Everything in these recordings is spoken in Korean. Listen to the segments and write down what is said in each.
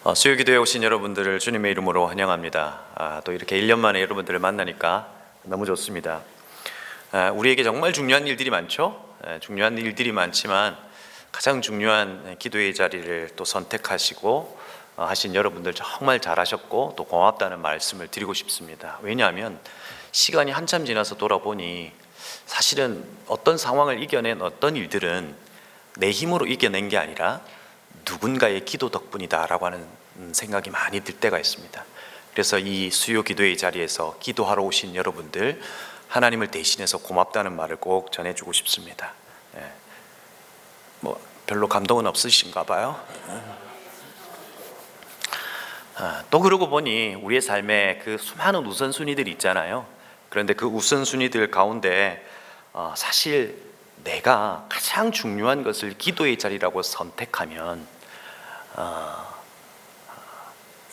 수요기도에 오신 여러분들을 주님의 이름으로 환영합니다. 또 이렇게 1년 만에 여러분들을 만나니까 너무 좋습니다. 우리에게 정말 중요한 일들이 많죠. 중요한 일들이 많지만 가장 중요한 기도의 자리를 또 선택하시고 하신 여러분들 정말 잘하셨고 또 고맙다는 말씀을 드리고 싶습니다. 왜냐하면 시간이 한참 지나서 돌아보니 사실은 어떤 상황을 이겨낸 어떤 일들은 내 힘으로 이겨낸 게 아니라 누군가의 기도 덕분이다라고 하는 생각이 많이 들 때가 있습니다. 그래서 이 수요 기도의 자리에서 기도하러 오신 여러분들 하나님을 대신해서 고맙다는 말을 꼭 전해주고 싶습니다. 별로 감동은 없으신가 봐요. 또 그러고 보니 우리의 삶에 그 수많은 우선순위들이 있잖아요. 그런데 그 우선순위들 가운데 사실 내가 가장 중요한 것을 기도의 자리라고 선택하면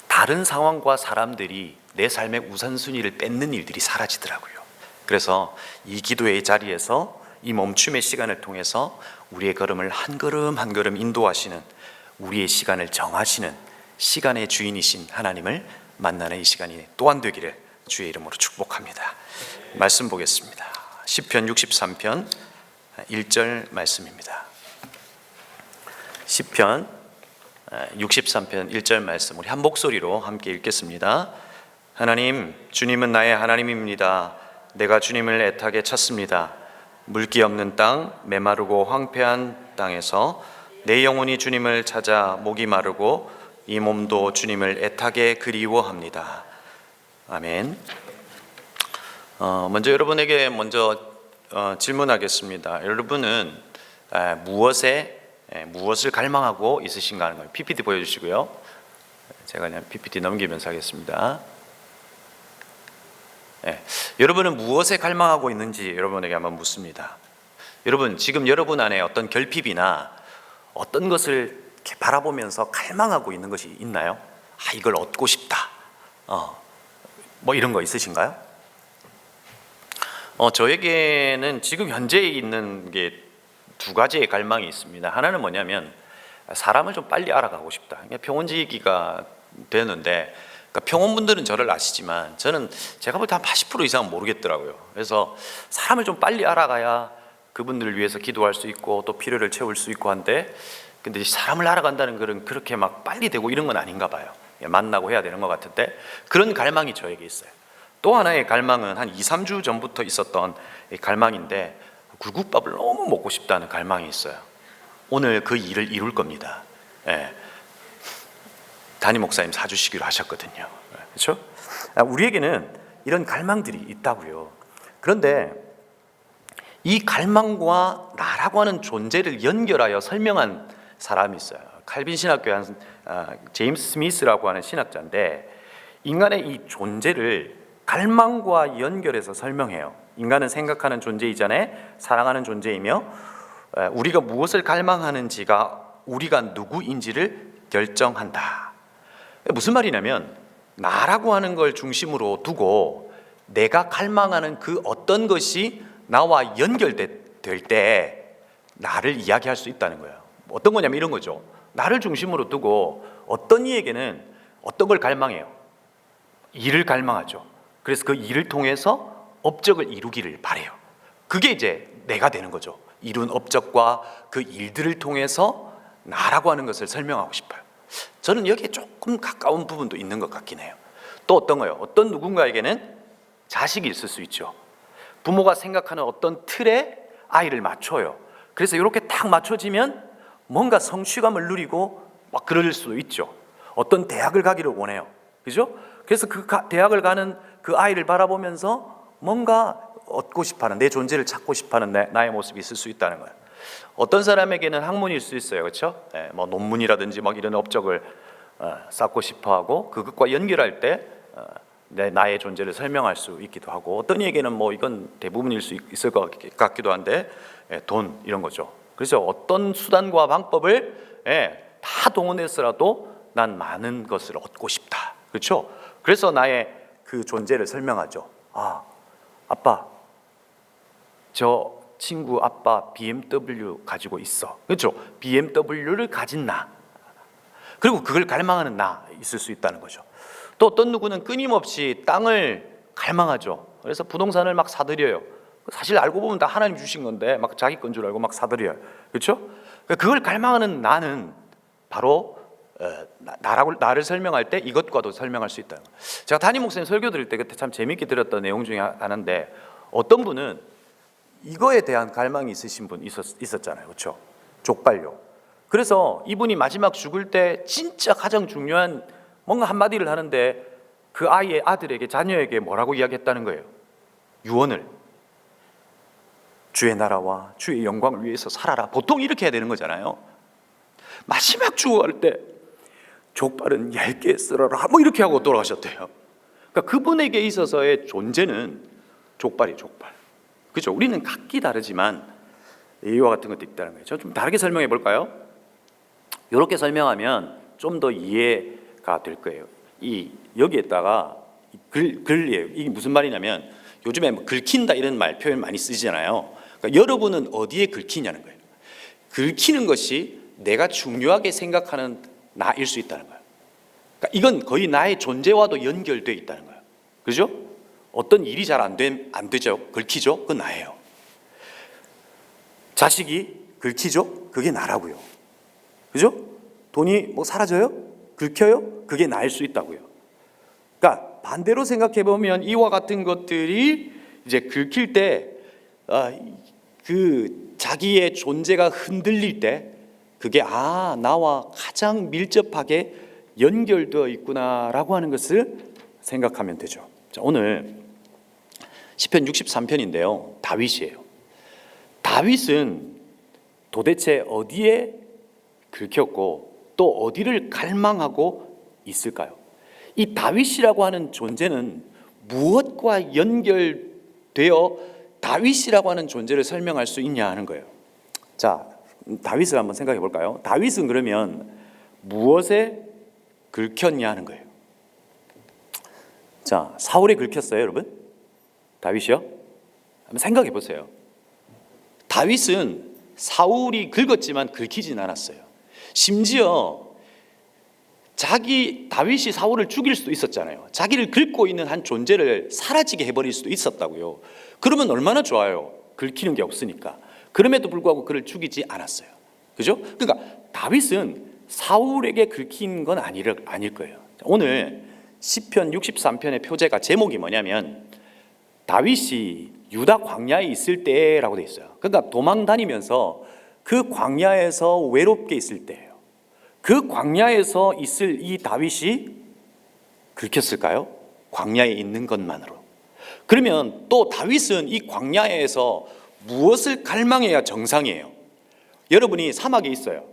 다른 상황과 사람들이 내 삶의 우선순위를 뺏는 일들이 사라지더라고요. 그래서 이 기도의 자리에서 이 멈춤의 시간을 통해서 우리의 걸음을 한 걸음 한 걸음 인도하시는, 우리의 시간을 정하시는 시간의 주인이신 하나님을 만나는 이 시간이 또한 되기를 주의 이름으로 축복합니다. 말씀 보겠습니다. 시편 63편 1절 말씀입니다. 시편 63편 1절 말씀 우리 한 목소리로 함께 읽겠습니다. 하나님, 주님은 나의 하나님입니다. 내가 주님을 애타게 찾습니다. 물기 없는 땅, 메마르고 황폐한 땅에서 내 영혼이 주님을 찾아 목이 마르고 이 몸도 주님을 애타게 그리워합니다. 아멘. 먼저 여러분에게 질문하겠습니다. 여러분은 무엇을 갈망하고 있으신가 하는 거예요. PPT 보여주시고요. 제가 그냥 PPT 넘기면서 하겠습니다. 여러분은 무엇에 갈망하고 있는지 여러분에게 한번 묻습니다. 여러분, 지금 여러분 안에 어떤 결핍이나 어떤 것을 이렇게 바라보면서 갈망하고 있는 것이 있나요? 이걸 얻고 싶다. 이런 거 있으신가요? 저에게는 지금 현재 있는 게 두 가지의 갈망이 있습니다. 하나는 뭐냐면 사람을 좀 빨리 알아가고 싶다. 평원지기가 되는데, 그러니까 평원분들은 저를 아시지만 저는 제가 볼 때 한 80% 이상은 모르겠더라고요. 그래서 사람을 좀 빨리 알아가야 그분들을 위해서 기도할 수 있고 또 필요를 채울 수 있고 한데, 근데 사람을 알아간다는 것은 그렇게 막 빨리 되고 이런 건 아닌가 봐요. 만나고 해야 되는 것 같은데 그런 갈망이 저에게 있어요. 또 하나의 갈망은 한 2, 3주 전부터 있었던 갈망인데, 굴국밥을 너무 먹고 싶다는 갈망이 있어요. 오늘 그 일을 이룰 겁니다. 담임 목사님 사주시기로 하셨거든요. 그렇죠? 우리에게는 이런 갈망들이 있다고요. 그런데 이 갈망과 나라고 하는 존재를 연결하여 설명한 사람이 있어요. 칼빈 신학교의 제임스 스미스라고 하는 신학자인데, 인간의 이 존재를 갈망과 연결해서 설명해요. 인간은 생각하는 존재이전에 사랑하는 존재이며, 우리가 무엇을 갈망하는지가 우리가 누구인지를 결정한다. 무슨 말이냐면 나라고 하는 걸 중심으로 두고 내가 갈망하는 그 어떤 것이 나와 연결될 때 나를 이야기할 수 있다는 거예요. 어떤 거냐면 이런 거죠. 나를 중심으로 두고 어떤 이에게는 어떤 걸 갈망해요? 일을 갈망하죠. 그래서 그 일을 통해서 업적을 이루기를 바래요. 그게 이제 내가 되는 거죠. 이룬 업적과 그 일들을 통해서 나라고 하는 것을 설명하고 싶어요. 저는 여기에 조금 가까운 부분도 있는 것 같긴 해요. 또 어떤 거요? 어떤 누군가에게는 자식이 있을 수 있죠. 부모가 생각하는 어떤 틀에 아이를 맞춰요. 그래서 이렇게 딱 맞춰지면 뭔가 성취감을 누리고 막 그럴 수도 있죠. 어떤 대학을 가기를 원해요. 그죠? 그래서 그 대학을 가는 그 아이를 바라보면서 뭔가 얻고 싶어하는, 내 존재를 찾고 싶어하는 나의 모습이 있을 수 있다는 거예요. 어떤 사람에게는 학문일 수 있어요. 그렇죠? 논문이라든지 이런 업적을 쌓고 싶어하고 그것과 연결할 때 나의 존재를 설명할 수 있기도 하고, 어떤 이에게는 이건 대부분일 수 있을 것 같기도 한데 돈 이런 거죠. 그래서 어떤 수단과 방법을 다 동원해서라도 난 많은 것을 얻고 싶다. 그렇죠? 그래서 나의 그 존재를 설명하죠. 아빠, 저 친구 아빠 BMW 가지고 있어. 그렇죠? BMW를 가진 나. 그리고 그걸 갈망하는 나 있을 수 있다는 거죠. 또 어떤 누구는 끊임없이 땅을 갈망하죠. 그래서 부동산을 막 사들여요. 사실 알고 보면 다 하나님 주신 건데 막 자기 건 줄 알고 막 사들여요. 그렇죠? 그걸 갈망하는 나는 바로 나를 설명할 때 이것과도 설명할 수 있다는 거예요. 제가 담임 목사님 설교 드릴 때 그때 참 재밌게 들었던 내용 중에 하나인데, 어떤 분은 이거에 대한 갈망이 있으신 분 있었잖아요. 그렇죠? 족발요. 그래서 이분이 마지막 죽을 때 진짜 가장 중요한 뭔가 한마디를 하는데 그 아들에게, 자녀에게 뭐라고 이야기했다는 거예요? 유언을. 주의 나라와 주의 영광을 위해서 살아라. 보통 이렇게 해야 되는 거잖아요. 마지막 죽어갈 때 족발은 얇게 썰어라 뭐 이렇게 하고 돌아가셨대요. 그러니까 그분에게 있어서의 존재는 족발이 족발. 그렇죠? 우리는 각기 다르지만 이와 같은 것도 있다는 거예요. 좀 다르게 설명해 볼까요? 이렇게 설명하면 좀 더 이해가 될 거예요. 여기에다가 글이에요. 이게 무슨 말이냐면, 요즘에 뭐 긁힌다 이런 표현 많이 쓰잖아요. 그러니까 여러분은 어디에 긁히냐는 거예요. 긁히는 것이 내가 중요하게 생각하는 나일 수 있다는 거예요. 그러니까 이건 거의 나의 존재와도 연결되어 있다는 거예요. 그죠? 어떤 일이 잘 안 되죠? 긁히죠? 그건 나예요. 자식이 긁히죠? 그게 나라고요. 그죠? 돈이 뭐 사라져요? 긁혀요? 그게 나일 수 있다고요. 그러니까 반대로 생각해 보면 이와 같은 것들이 이제 긁힐 때, 그 자기의 존재가 흔들릴 때, 그게 나와 가장 밀접하게 연결되어 있구나라고 하는 것을 생각하면 되죠. 자, 오늘 시편 63편인데요. 다윗이에요. 다윗은 도대체 어디에 긁혔고 또 어디를 갈망하고 있을까요? 이 다윗이라고 하는 존재는 무엇과 연결되어 다윗이라고 하는 존재를 설명할 수 있냐 하는 거예요. 자, 다윗을 한번 생각해 볼까요? 다윗은 그러면 무엇에 긁혔냐 하는 거예요. 자, 사울에 긁혔어요, 여러분? 다윗이요? 한번 생각해 보세요. 다윗은 사울이 긁었지만 긁히진 않았어요. 심지어 다윗이 사울을 죽일 수도 있었잖아요. 자기를 긁고 있는 한 존재를 사라지게 해버릴 수도 있었다고요. 그러면 얼마나 좋아요. 긁히는 게 없으니까. 그럼에도 불구하고 그를 죽이지 않았어요. 그죠? 그러니까 다윗은 사울에게 긁힌 건 아닐 거예요. 오늘 시편 63편의 표제가 제목이 뭐냐면 다윗이 유다 광야에 있을 때라고 돼 있어요. 그러니까 도망 다니면서 그 광야에서 외롭게 있을 때예요. 그 광야에서 있을 이 다윗이 긁혔을까요? 광야에 있는 것만으로. 그러면 또 다윗은 이 광야에서 무엇을 갈망해야 정상이에요? 여러분이 사막에 있어요.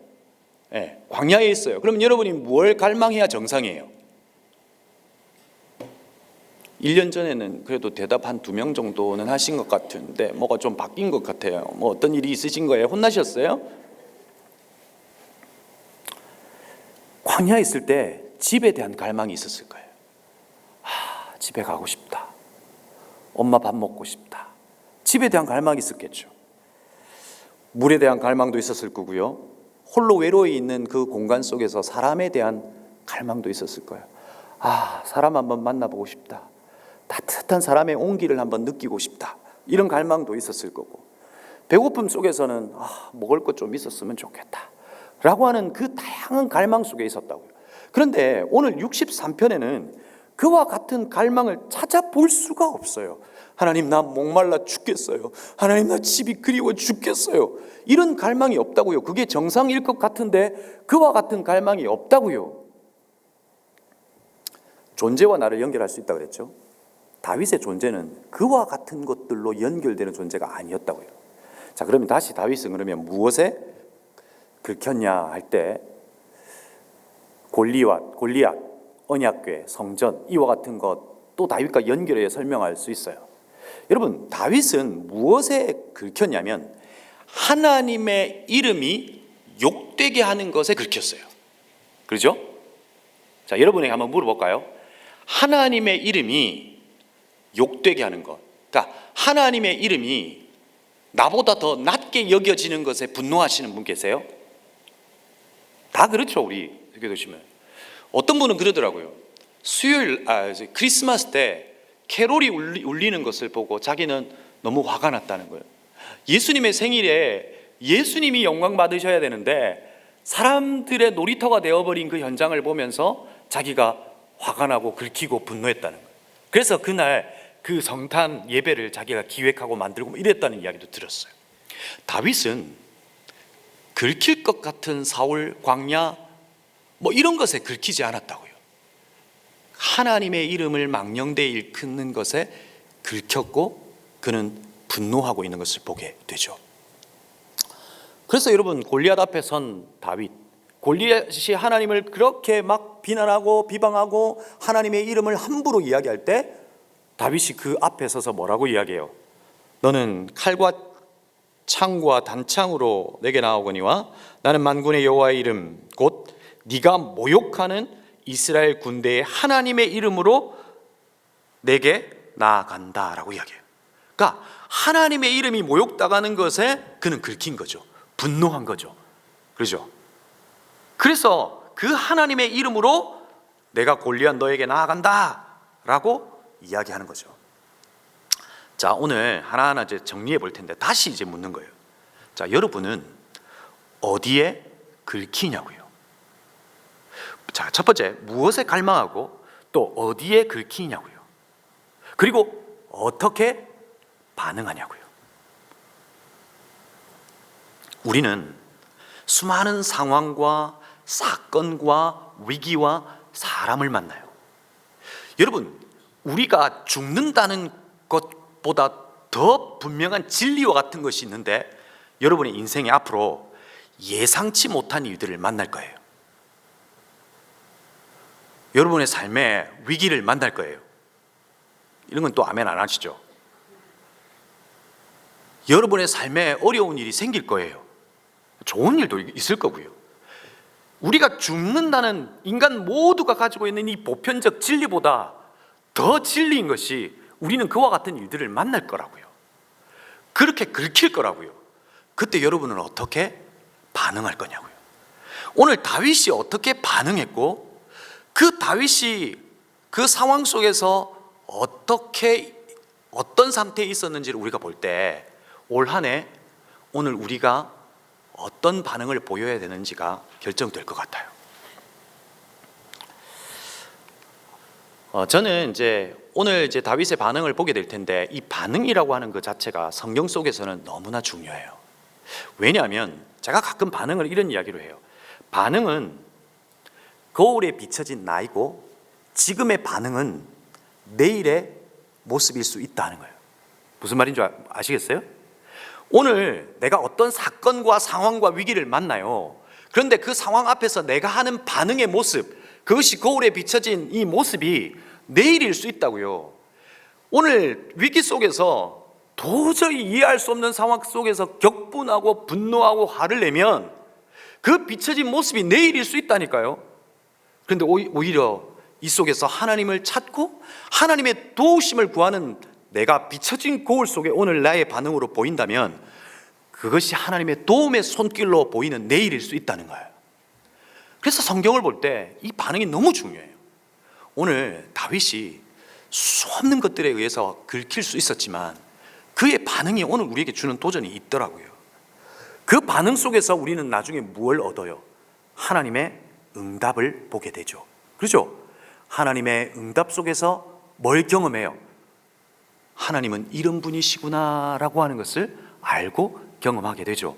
네, 광야에 있어요. 그럼 여러분이 뭘 갈망해야 정상이에요? 1년 전에는 그래도 대답 한 2명 정도는 하신 것 같은데 뭐가 좀 바뀐 것 같아요. 뭐 어떤 일이 있으신 거예요? 혼나셨어요? 광야에 있을 때 집에 대한 갈망이 있었을 거예요. 집에 가고 싶다. 엄마 밥 먹고 싶다. 집에 대한 갈망이 있었겠죠. 물에 대한 갈망도 있었을 거고요. 홀로 외로이 있는 그 공간 속에서 사람에 대한 갈망도 있었을 거예요. 사람 한번 만나보고 싶다. 따뜻한 사람의 온기를 한번 느끼고 싶다. 이런 갈망도 있었을 거고, 배고픔 속에서는 먹을 것 좀 있었으면 좋겠다 라고 하는 그 다양한 갈망 속에 있었다고요. 그런데 오늘 63편에는 그와 같은 갈망을 찾아볼 수가 없어요. 하나님, 나 목말라 죽겠어요. 하나님, 나 집이 그리워 죽겠어요. 이런 갈망이 없다고요. 그게 정상일 것 같은데 그와 같은 갈망이 없다고요. 존재와 나를 연결할 수 있다고 그랬죠. 다윗의 존재는 그와 같은 것들로 연결되는 존재가 아니었다고요. 자, 그러면 다시 다윗은 그러면 무엇에 긁혔냐 할 때 골리앗, 언약궤, 성전 이와 같은 것 또 다윗과 연결해 설명할 수 있어요. 여러분, 다윗은 무엇에 긁혔냐면 하나님의 이름이 욕되게 하는 것에 긁혔어요. 그렇죠? 자, 여러분에게 한번 물어볼까요? 하나님의 이름이 욕되게 하는 것, 그러니까 하나님의 이름이 나보다 더 낮게 여겨지는 것에 분노하시는 분 계세요? 다 그렇죠, 우리. 이렇게 보시면 어떤 분은 그러더라고요. 이제 크리스마스 때 캐롤이 울리는 것을 보고 자기는 너무 화가 났다는 거예요. 예수님의 생일에 예수님이 영광 받으셔야 되는데 사람들의 놀이터가 되어버린 그 현장을 보면서 자기가 화가 나고 긁히고 분노했다는 거예요. 그래서 그날 그 성탄 예배를 자기가 기획하고 만들고 이랬다는 이야기도 들었어요. 다윗은 긁힐 것 같은 사울, 광야 이런 것에 긁히지 않았다고요. 하나님의 이름을 망령되이 일컫는 것에 긁혔고 그는 분노하고 있는 것을 보게 되죠. 그래서 여러분, 골리앗 앞에 선 다윗, 골리앗이 하나님을 그렇게 막 비난하고 비방하고 하나님의 이름을 함부로 이야기할 때 다윗이 그 앞에 서서 뭐라고 이야기해요? 너는 칼과 창과 단창으로 내게 나오거니와 나는 만군의 여호와의 이름 곧 네가 모욕하는 이스라엘 군대의 하나님의 이름으로 내게 나아간다라고 이야기해요. 그러니까 하나님의 이름이 모욕당하는 것에 그는 긁힌 거죠. 분노한 거죠. 그렇죠? 그래서 그 하나님의 이름으로 내가 골리앗 너에게 나아간다라고 이야기하는 거죠. 자, 오늘 하나하나 이제 정리해 볼 텐데 다시 이제 묻는 거예요. 자, 여러분은 어디에 긁히냐고요? 자, 첫 번째, 무엇에 갈망하고 또 어디에 긁히냐고요? 그리고 어떻게 반응하냐고요? 우리는 수많은 상황과 사건과 위기와 사람을 만나요. 여러분, 우리가 죽는다는 것보다 더 분명한 진리와 같은 것이 있는데 여러분의 인생에 앞으로 예상치 못한 일들을 만날 거예요. 여러분의 삶에 위기를 만날 거예요. 이런 건 또 아멘 안 하시죠? 여러분의 삶에 어려운 일이 생길 거예요. 좋은 일도 있을 거고요. 우리가 죽는다는 인간 모두가 가지고 있는 이 보편적 진리보다 더 진리인 것이 우리는 그와 같은 일들을 만날 거라고요. 그렇게 긁힐 거라고요. 그때 여러분은 어떻게 반응할 거냐고요. 오늘 다윗이 어떻게 반응했고 그 다윗이 그 상황 속에서 어떤 상태에 있었는지를 우리가 볼 때 올 한 해 오늘 우리가 어떤 반응을 보여야 되는지가 결정될 것 같아요. 저는 오늘 다윗의 반응을 보게 될 텐데 이 반응이라고 하는 그 자체가 성경 속에서는 너무나 중요해요. 왜냐하면 제가 가끔 반응을 이런 이야기로 해요. 반응은 거울에 비춰진 나이고 지금의 반응은 내일의 모습일 수 있다는 거예요. 무슨 말인 줄 아시겠어요? 오늘 내가 어떤 사건과 상황과 위기를 만나요. 그런데 그 상황 앞에서 내가 하는 반응의 모습, 그것이 거울에 비춰진 이 모습이 내일일 수 있다고요. 오늘 위기 속에서 도저히 이해할 수 없는 상황 속에서 격분하고 분노하고 화를 내면 그 비춰진 모습이 내일일 수 있다니까요. 그런데 오히려 이 속에서 하나님을 찾고 하나님의 도우심을 구하는 내가 비춰진 거울 속에 오늘 나의 반응으로 보인다면 그것이 하나님의 도움의 손길로 보이는 내일일 수 있다는 거예요. 그래서 성경을 볼 때 이 반응이 너무 중요해요. 오늘 다윗이 수없는 것들에 의해서 긁힐 수 있었지만 그의 반응이 오늘 우리에게 주는 도전이 있더라고요. 그 반응 속에서 우리는 나중에 무엇을 얻어요? 하나님의 응답을 보게 되죠. 그렇죠? 하나님의 응답 속에서 뭘 경험해요? 하나님은 이런 분이시구나라고 하는 것을 알고 경험하게 되죠.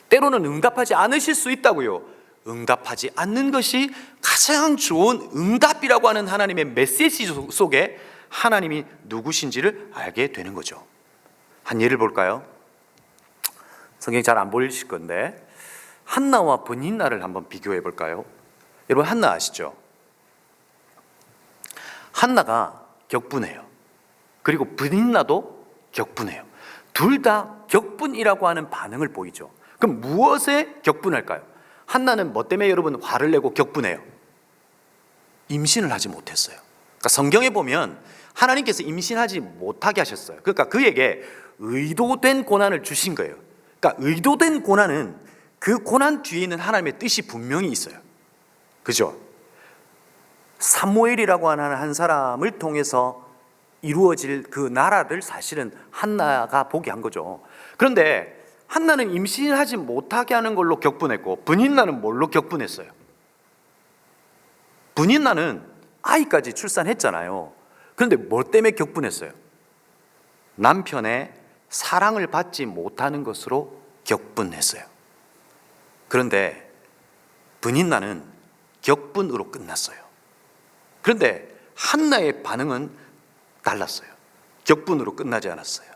때로는 응답하지 않으실 수 있다고요. 응답하지 않는 것이 가장 좋은 응답이라고 하는 하나님의 메시지 속에 하나님이 누구신지를 알게 되는 거죠. 한 예를 볼까요? 성경이 잘 안 보이실 건데 한나와 브닌나를 한번 비교해 볼까요? 여러분, 한나 아시죠? 한나가 격분해요. 그리고 브닌나도 격분해요. 둘 다 격분이라고 하는 반응을 보이죠. 그럼 무엇에 격분할까요? 한나는 뭐 때문에 여러분 화를 내고 격분해요? 임신을 하지 못했어요. 그러니까 성경에 보면 하나님께서 임신하지 못하게 하셨어요. 그러니까 그에게 의도된 고난을 주신 거예요. 그러니까 의도된 고난은 그 고난 뒤에 있는 하나님의 뜻이 분명히 있어요. 그죠? 사무엘이라고 하는 한 사람을 통해서 이루어질 그 나라를 사실은 한나가 보게 한 거죠. 그런데 한나는 임신하지 못하게 하는 걸로 격분했고, 브닌나는 뭘로 격분했어요? 브닌나는 아이까지 출산했잖아요. 그런데 뭐 때문에 격분했어요? 남편의 사랑을 받지 못하는 것으로 격분했어요. 그런데 브닌나는 격분으로 끝났어요. 그런데 한나의 반응은 달랐어요. 격분으로 끝나지 않았어요.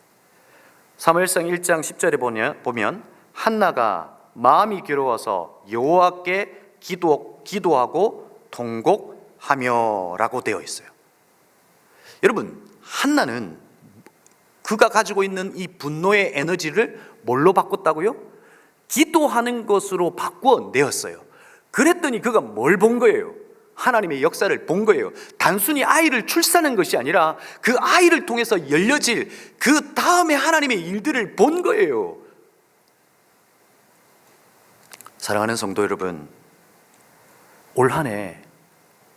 사무엘상 1장 10절에 보면 한나가 마음이 괴로워서 여호와께 기도하고 통곡하며 라고 되어 있어요. 여러분, 한나는 그가 가지고 있는 이 분노의 에너지를 뭘로 바꿨다고요? 기도하는 것으로 바꿔내었어요. 그랬더니 그가 뭘 본 거예요? 하나님의 역사를 본 거예요. 단순히 아이를 출산한 것이 아니라 그 아이를 통해서 열려질 그 다음에 하나님의 일들을 본 거예요. 사랑하는 성도 여러분, 올 한 해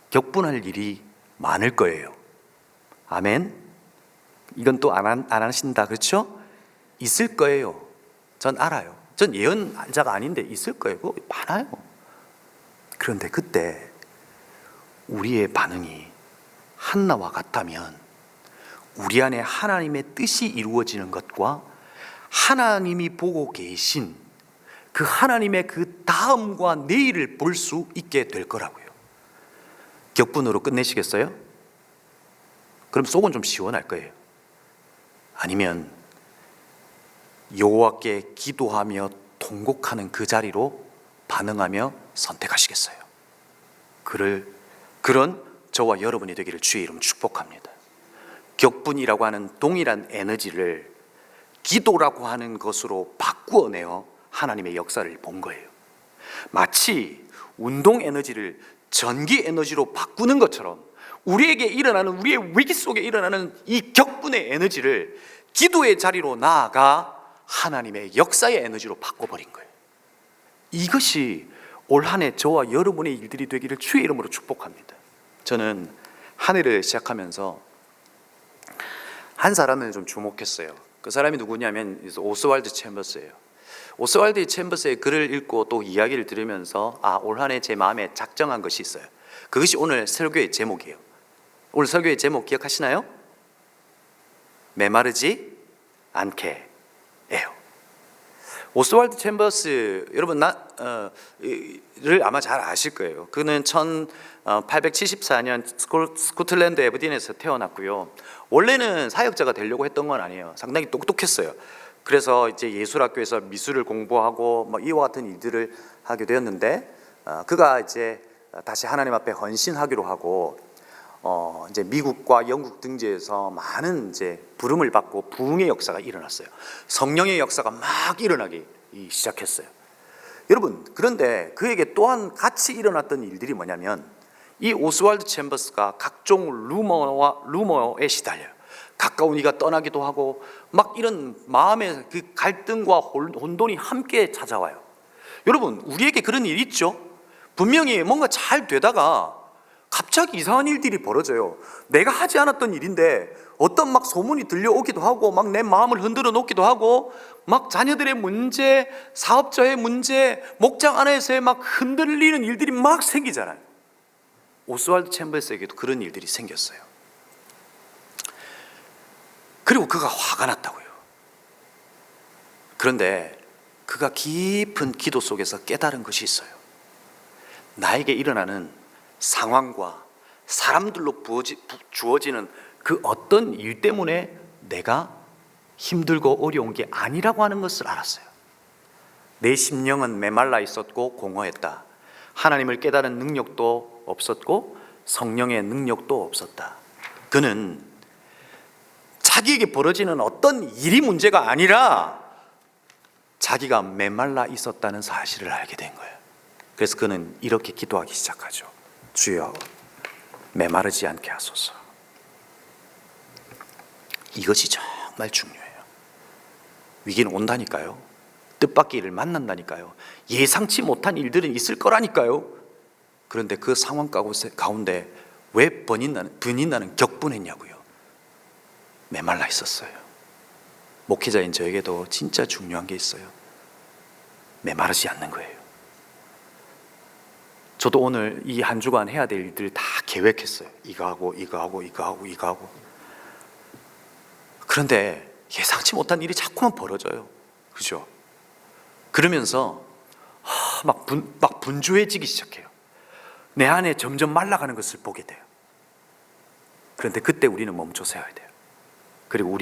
격분할 일이 많을 거예요. 아멘? 이건 또 안 하신다, 그렇죠? 있을 거예요. 전 알아요. 전 예언자가 아닌데 있을 거예요. 그거 많아요. 그런데 그때 우리의 반응이 한나와 같다면 우리 안에 하나님의 뜻이 이루어지는 것과 하나님이 보고 계신 그 하나님의 그 다음과 내일을 볼 수 있게 될 거라고요. 격분으로 끝내시겠어요? 그럼 속은 좀 시원할 거예요. 아니면 여호와께 기도하며 통곡하는 그 자리로 반응하며 선택하시겠어요? 그런 저와 여러분이 되기를 주의 이름 축복합니다. 격분이라고 하는 동일한 에너지를 기도라고 하는 것으로 바꾸어내어 하나님의 역사를 본 거예요. 마치 운동 에너지를 전기 에너지로 바꾸는 것처럼 우리에게 일어나는, 우리의 위기 속에 일어나는 이 격분의 에너지를 기도의 자리로 나아가 하나님의 역사의 에너지로 바꿔버린 거예요. 이것이 올 한 해 저와 여러분의 일들이 되기를 주의 이름으로 축복합니다. 저는 한 해를 시작하면서 한 사람을 좀 주목했어요. 그 사람이 누구냐면 오스왈드 챔버스예요. 오스왈드 챔버스의 글을 읽고 또 이야기를 들으면서 올 한 해 제 마음에 작정한 것이 있어요. 그것이 오늘 설교의 제목이에요. 오늘 설교의 제목 기억하시나요? 메마르지 않게 예요. 오스왈드 챔버스 여러분 를 아마 잘 아실 거예요. 그는 1874년 스코틀랜드 에버딘에서 태어났고요. 원래는 사역자가 되려고 했던 건 아니에요. 상당히 똑똑했어요. 그래서 이제 예술학교에서 미술을 공부하고 이와 같은 일들을 하게 되었는데 그가 이제 다시 하나님 앞에 헌신하기로 하고 이제 미국과 영국 등지에서 많은 이제 부름을 받고 부흥의 역사가 일어났어요. 성령의 역사가 막 일어나기 시작했어요. 여러분, 그런데 그에게 또한 같이 일어났던 일들이 뭐냐면 이 오스왈드 챔버스가 각종 루머에 시달려요. 가까운 이가 떠나기도 하고 막 이런 마음의 그 갈등과 혼돈이 함께 찾아와요. 여러분, 우리에게 그런 일 있죠? 분명히 뭔가 잘 되다가 갑자기 이상한 일들이 벌어져요. 내가 하지 않았던 일인데 어떤 막 소문이 들려오기도 하고 막 내 마음을 흔들어 놓기도 하고 막 자녀들의 문제, 사업자의 문제, 목장 안에서의 막 흔들리는 일들이 막 생기잖아요. 오스왈드 챔버스에게도 그런 일들이 생겼어요. 그리고 그가 화가 났다고요. 그런데 그가 깊은 기도 속에서 깨달은 것이 있어요. 나에게 일어나는 상황과 사람들로 주어지는 그 어떤 일 때문에 내가 힘들고 어려운 게 아니라고 하는 것을 알았어요. 내 심령은 메말라 있었고 공허했다. 하나님을 깨달은 능력도 없었고 성령의 능력도 없었다. 그는 자기에게 벌어지는 어떤 일이 문제가 아니라 자기가 메말라 있었다는 사실을 알게 된 거예요. 그래서 그는 이렇게 기도하기 시작하죠. 주여, 메마르지 않게 하소서. 이것이 정말 중요해요. 위기는 온다니까요. 뜻밖의 일을 만난다니까요. 예상치 못한 일들은 있을 거라니까요. 그런데 그 상황 가운데 왜 분이 나는 격분했냐고요. 메말라 있었어요. 목회자인 저에게도 진짜 중요한 게 있어요. 메마르지 않는 거예요. 저도 오늘 이 한 주간 해야 될 일들 다 계획했어요. 이거 하고 이거 하고 이거 하고 이거 하고. 그런데 예상치 못한 일이 자꾸만 벌어져요. 그죠? 그러면서 막 분주해지기 시작해요. 내 안에 점점 말라가는 것을 보게 돼요. 그런데 그때 우리는 멈춰서야 돼요. 그리고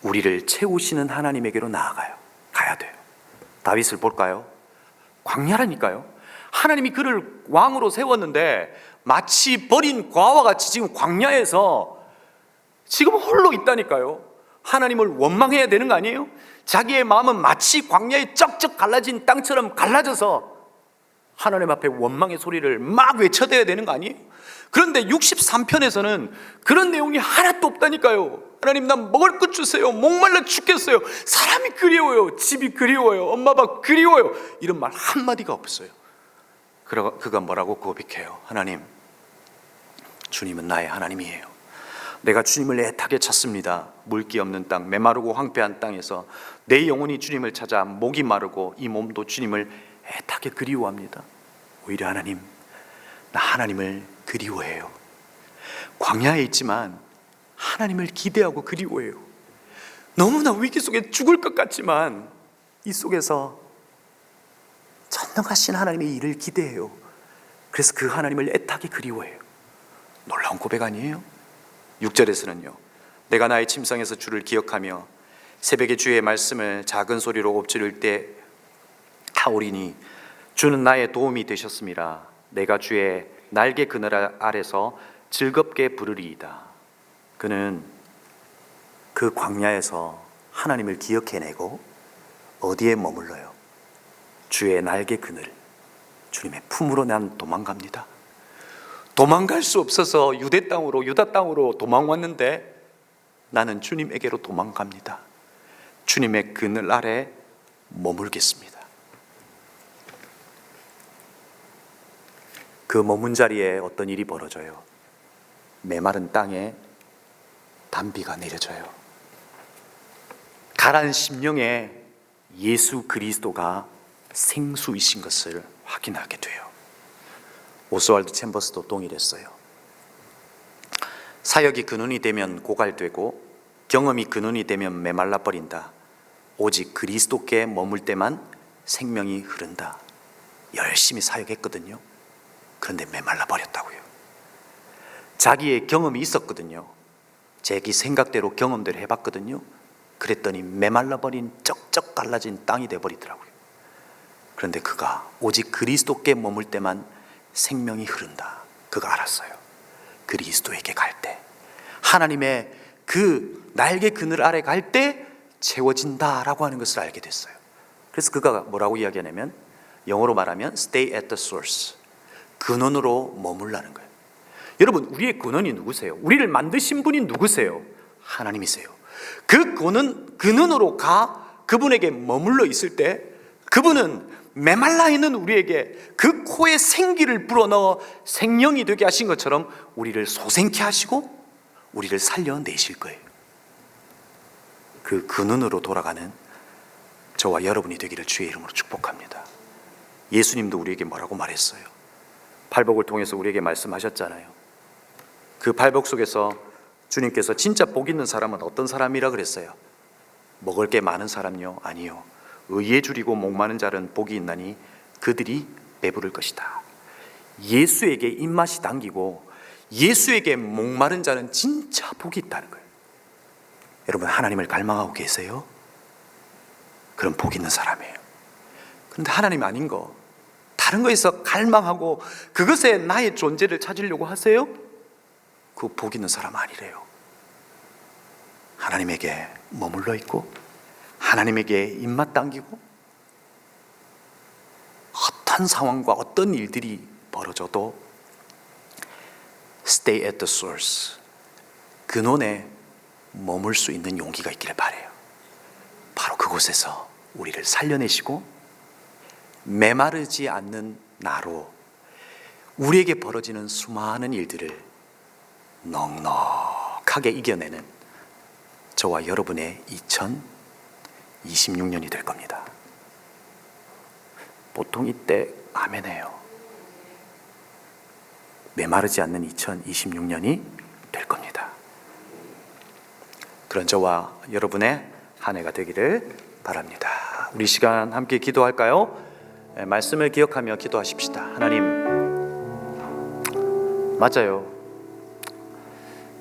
우리를 채우시는 하나님에게로 가야 돼요. 다윗을 볼까요? 광야라니까요. 하나님이 그를 왕으로 세웠는데 마치 버린 과와 같이 지금 광야에서 지금 홀로 있다니까요. 하나님을 원망해야 되는 거 아니에요? 자기의 마음은 마치 광야에 쩍쩍 갈라진 땅처럼 갈라져서 하나님 앞에 원망의 소리를 막 외쳐대야 되는 거 아니에요? 그런데 63편에서는 그런 내용이 하나도 없다니까요. 하나님, 난 먹을 것 주세요. 목말라 죽겠어요. 사람이 그리워요. 집이 그리워요. 엄마 아빠 그리워요. 이런 말 한마디가 없어요. 그가 뭐라고 고백해요? 하나님, 주님은 나의 하나님이에요. 내가 주님을 애타게 찾습니다. 물기 없는 땅, 메마르고 황폐한 땅에서 내 영혼이 주님을 찾아 목이 마르고 이 몸도 주님을 애타게 그리워합니다. 오히려 하나님, 나 하나님을 그리워해요. 광야에 있지만 하나님을 기대하고 그리워해요. 너무나 위기 속에 죽을 것 같지만 이 속에서 전능하신 하나님의 일을 기대해요. 그래서 그 하나님을 애타게 그리워해요. 놀라운 고백 아니에요? 6절에서는요, 내가 나의 침상에서 주를 기억하며 새벽에 주의 말씀을 작은 소리로 엎지를 때 하오리니 주는 나의 도움이 되셨습니다. 내가 주의 날개 그늘 아래서 즐겁게 부르리이다. 그는 그 광야에서 하나님을 기억해내고 어디에 머물러요? 주의 날개 그늘, 주님의 품으로 난 도망갑니다. 도망갈 수 없어서 유다 땅으로 도망왔는데 나는 주님에게로 도망갑니다. 주님의 그늘 아래 머물겠습니다. 그 머문 자리에 어떤 일이 벌어져요. 메마른 땅에 단비가 내려져요. 가라앉은 심령에 예수 그리스도가 생수이신 것을 확인하게 돼요. 오스왈드 챔버스도 동일했어요. 사역이 근원이 되면 고갈되고 경험이 근원이 되면 메말라 버린다. 오직 그리스도께 머물 때만 생명이 흐른다. 열심히 사역했거든요. 그런데 메말라 버렸다고요. 자기의 경험이 있었거든요. 자기 생각대로 경험대로 해봤거든요. 그랬더니 메말라 버린 쩍쩍 갈라진 땅이 돼버리더라고요. 그런데 그가 오직 그리스도께 머물 때만 생명이 흐른다. 그가 알았어요. 그리스도에게 갈 때, 하나님의 그 날개 그늘 아래 갈 때 채워진다라고 하는 것을 알게 됐어요. 그래서 그가 뭐라고 이야기하냐면, 영어로 말하면 stay at the source, 근원으로 머물라는 거예요. 여러분, 우리의 근원이 누구세요? 우리를 만드신 분이 누구세요? 하나님이세요. 그 근원으로 그분에게 머물러 있을 때 그분은 메말라 있는 우리에게 그 코에 생기를 불어넣어 생명이 되게 하신 것처럼 우리를 소생케 하시고 우리를 살려내실 거예요. 그 근원으로 돌아가는 저와 여러분이 되기를 주의 이름으로 축복합니다. 예수님도 우리에게 뭐라고 말했어요? 팔복을 통해서 우리에게 말씀하셨잖아요. 그 팔복 속에서 주님께서 진짜 복 있는 사람은 어떤 사람이라 그랬어요? 먹을 게 많은 사람요? 아니요. 의에 줄이고 목 마른 자는 복이 있나니 그들이 배부를 것이다. 예수에게 입맛이 당기고 예수에게 목 마른 자는 진짜 복이 있다는 거예요. 여러분, 하나님을 갈망하고 계세요? 그럼 복 있는 사람이에요. 그런데 하나님 아닌 거, 다른 거에서 갈망하고 그것에 나의 존재를 찾으려고 하세요? 그 복 있는 사람 아니래요. 하나님에게 머물러 있고 하나님에게 입맛 당기고 어떤 상황과 어떤 일들이 벌어져도 stay at the source, 근원에 머물 수 있는 용기가 있기를 바라요. 바로 그곳에서 우리를 살려내시고 메마르지 않는 나로 우리에게 벌어지는 수많은 일들을 넉넉하게 이겨내는 저와 여러분의 2026년이 될 겁니다. 보통 이때 아멘해요. 메마르지 않는 2026년이 될 겁니다. 그런 저와 여러분의 한 해가 되기를 바랍니다. 우리 시간 함께 기도할까요? 말씀을 기억하며 기도하십시다. 하나님, 맞아요.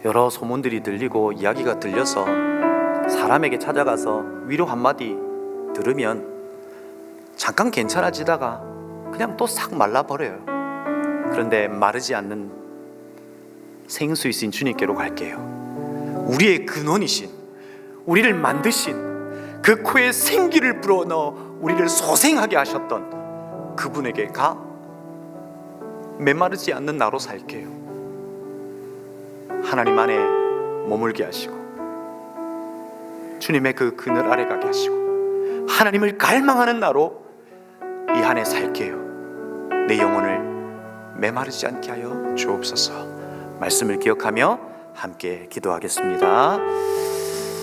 여러 소문들이 들리고 이야기가 들려서 사람에게 찾아가서 위로 한마디 들으면 잠깐 괜찮아지다가 그냥 또 싹 말라버려요. 그런데 마르지 않는 생수이신 주님께로 갈게요. 우리의 근원이신, 우리를 만드신, 그 코에 생기를 불어넣어 우리를 소생하게 하셨던 그분에게 가 메마르지 않는 나로 살게요. 하나님 안에 머물게 하시고 주님의 그 그늘 아래 가게 하시고 하나님을 갈망하는 나로 이 한 해 살게요. 내 영혼을 메마르지 않게 하여 주옵소서. 말씀을 기억하며 함께 기도하겠습니다.